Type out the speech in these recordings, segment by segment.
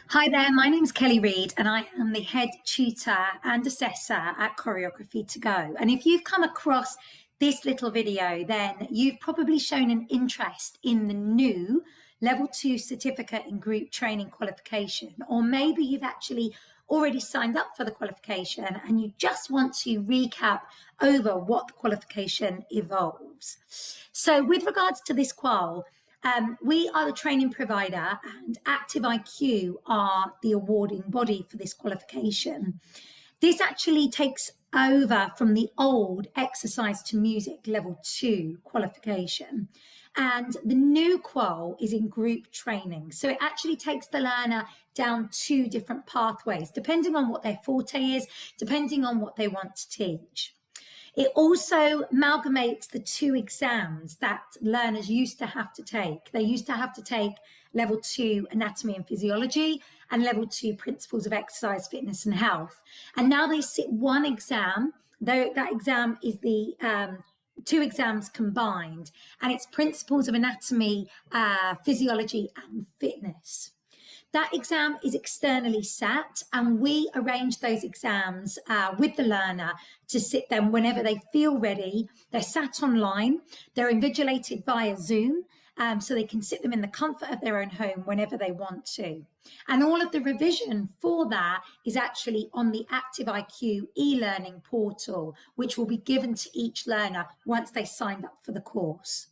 Hi there, my name's Kelly Reid and I am the head tutor and assessor at Choreographytogo. And if you've come across this little video, then you've probably shown an interest in the new Level 2 certificate in group training qualification, or maybe you've actually already signed up for the qualification and you just want to recap over what the qualification involves. So with regards to this qual, we are the training provider and Active IQ are the awarding body for this qualification. This actually takes over from the old exercise to music level 2 qualification. And the new qual is in group training. So it actually takes the learner down 2 different pathways, depending on what their forte is, depending on what they want to teach. It also amalgamates the 2 exams that learners used to have to take. They used to have to take level 2 anatomy and physiology and level 2 principles of exercise, fitness and health. And now they sit one exam, though that exam is the 2 exams combined, and it's principles of anatomy, physiology and fitness. That exam is externally sat, and we arrange those exams with the learner to sit them whenever they feel ready. They're sat online, they're invigilated via Zoom, so they can sit them in the comfort of their own home whenever they want to. And all of the revision for that is actually on the Active IQ e-learning portal, which will be given to each learner once they signed up for the course.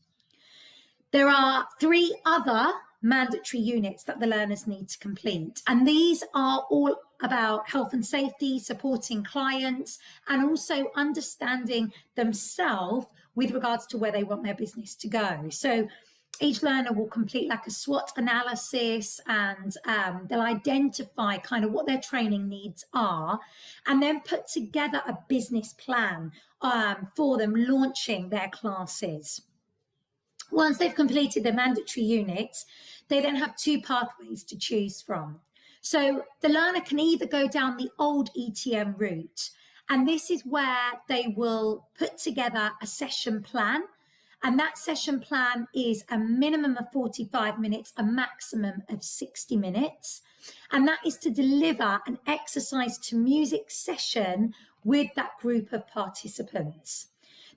There are 3 other mandatory units that the learners need to complete, and these are all about health and safety, supporting clients, and also understanding themselves with regards to where they want their business to go. So each learner will complete like a SWOT analysis, and they'll identify kind of what their training needs are, and then put together a business plan for them launching their classes. Once they've completed their mandatory units, they then have 2 pathways to choose from. So the learner can either go down the old ETM route, and this is where they will put together a session plan, and that session plan is a minimum of 45 minutes, a maximum of 60 minutes, and that is to deliver an exercise to music session with that group of participants.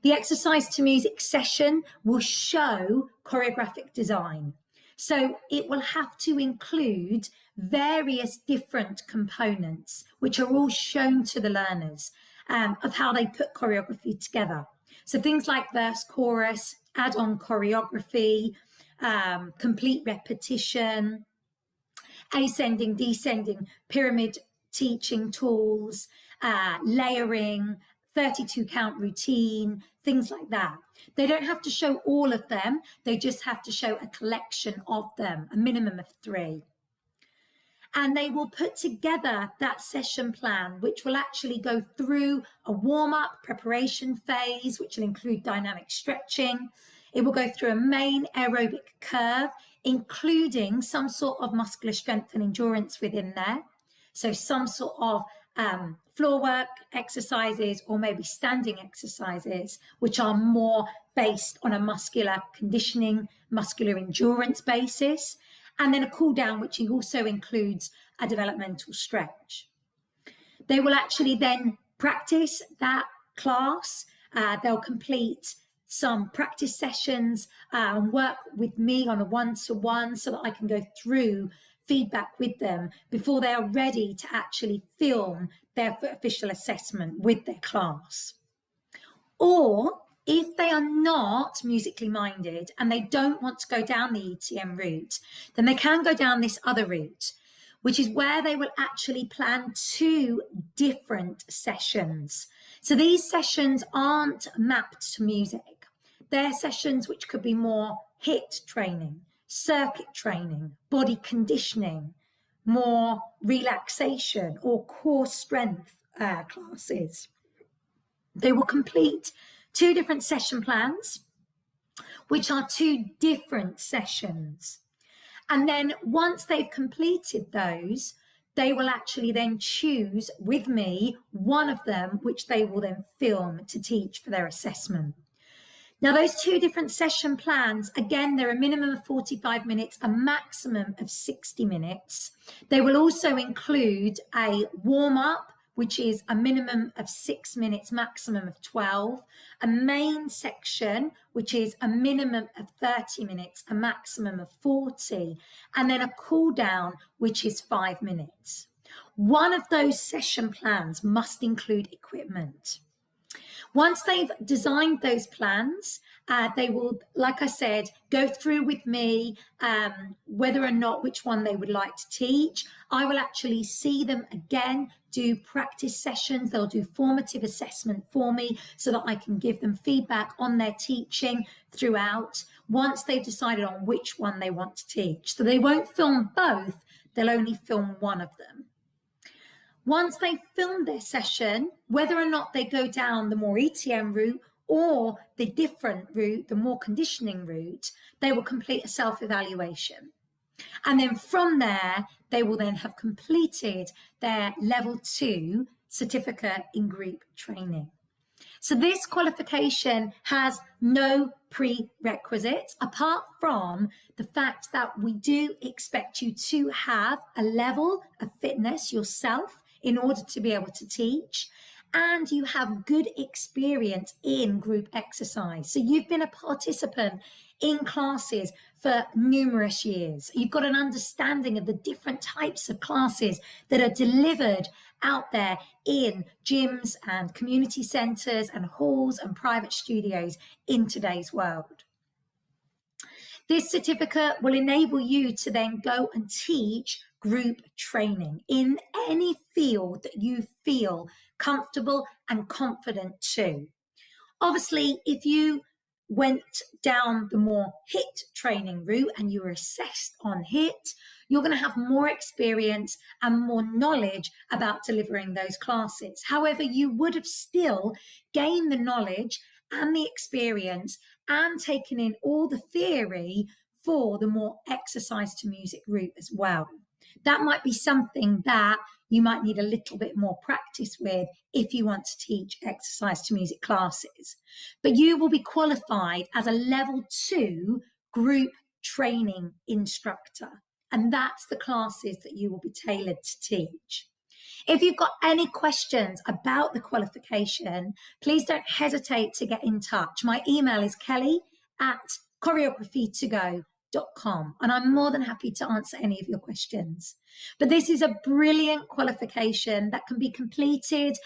The exercise to music session will show choreographic design. So it will have to include various different components, which are all shown to the learners of how they put choreography together. So things like verse, chorus, add-on choreography, complete repetition, ascending, descending, pyramid teaching tools, layering, 32 count routine, things like that. They don't have to show all of them, they just have to show a collection of them, a minimum of 3. And they will put together that session plan, which will actually go through a warm-up preparation phase, which will include dynamic stretching. It will go through a main aerobic curve, including some sort of muscular strength and endurance within there. So some sort of floor work exercises, or maybe standing exercises, which are more based on a muscular conditioning, muscular endurance basis, and then a cool down, which also includes a developmental stretch. They will actually then practice that class. They'll complete some practice sessions and work with me on a one-to-one so that I can go through feedback with them before they are ready to actually film their official assessment with their class. Or if they are not musically minded and they don't want to go down the ETM route, then they can go down this other route, which is where they will actually plan 2 different sessions. So these sessions aren't mapped to music. They're sessions which could be more HIIT training, circuit training, body conditioning, more relaxation or core strength classes. They will complete 2 different session plans, which are 2 different sessions. And then once they've completed those, they will actually then choose with me one of them, which they will then film to teach for their assessment. Now, those two different session plans, again, they're a minimum of 45 minutes, a maximum of 60 minutes. They will also include a warm-up, which is a minimum of 6 minutes, maximum of 12, a main section, which is a minimum of 30 minutes, a maximum of 40, and then a cool down, which is 5 minutes. One of those session plans must include equipment. Once they've designed those plans, they will, like I said, go through with me whether or not which one they would like to teach. I will actually see them again, do practice sessions. They'll do formative assessment for me so that I can give them feedback on their teaching throughout once they've decided on which one they want to teach. So they won't film both, they'll only film one of them. Once they've filmed their session, whether or not they go down the more ETM route or the different route, the more conditioning route, they will complete a self-evaluation. And then from there, they will then have completed their level 2 certificate in group training. So this qualification has no prerequisites apart from the fact that we do expect you to have a level of fitness yourself in order to be able to teach, and you have good experience in group exercise. So you've been a participant in classes for numerous years. You've got an understanding of the different types of classes that are delivered out there in gyms and community centres and halls and private studios in today's world. This certificate will enable you to then go and teach group training in any field that you feel comfortable and confident to. Obviously, if you went down the more HIT training route and you were assessed on HIT, you're going to have more experience and more knowledge about delivering those classes. However, you would have still gained the knowledge and the experience and taken in all the theory for the more exercise to music route as well. That might be something that you might need a little bit more practice with if you want to teach exercise to music classes. But you will be qualified as a level 2 group training instructor. And that's the classes that you will be tailored to teach. If you've got any questions about the qualification, please don't hesitate to get in touch. My email is kelly@choreographytogo.com, and I'm more than happy to answer any of your questions. But this is a brilliant qualification that can be completed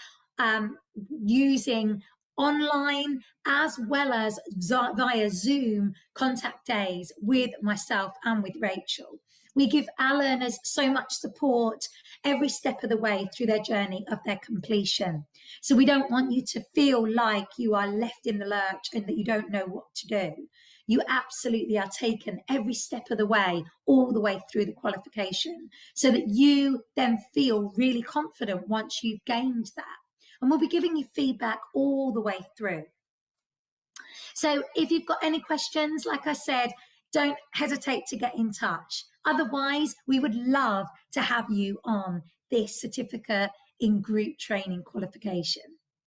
using online as well as via Zoom contact days with myself and with Rachel. We give our learners so much support every step of the way through their journey of their completion. So we don't want you to feel like you are left in the lurch and that you don't know what to do. You absolutely are taken every step of the way, all the way through the qualification, so that you then feel really confident once you've gained that. And we'll be giving you feedback all the way through. So if you've got any questions, like I said, don't hesitate to get in touch. Otherwise, we would love to have you on this certificate in group training qualification.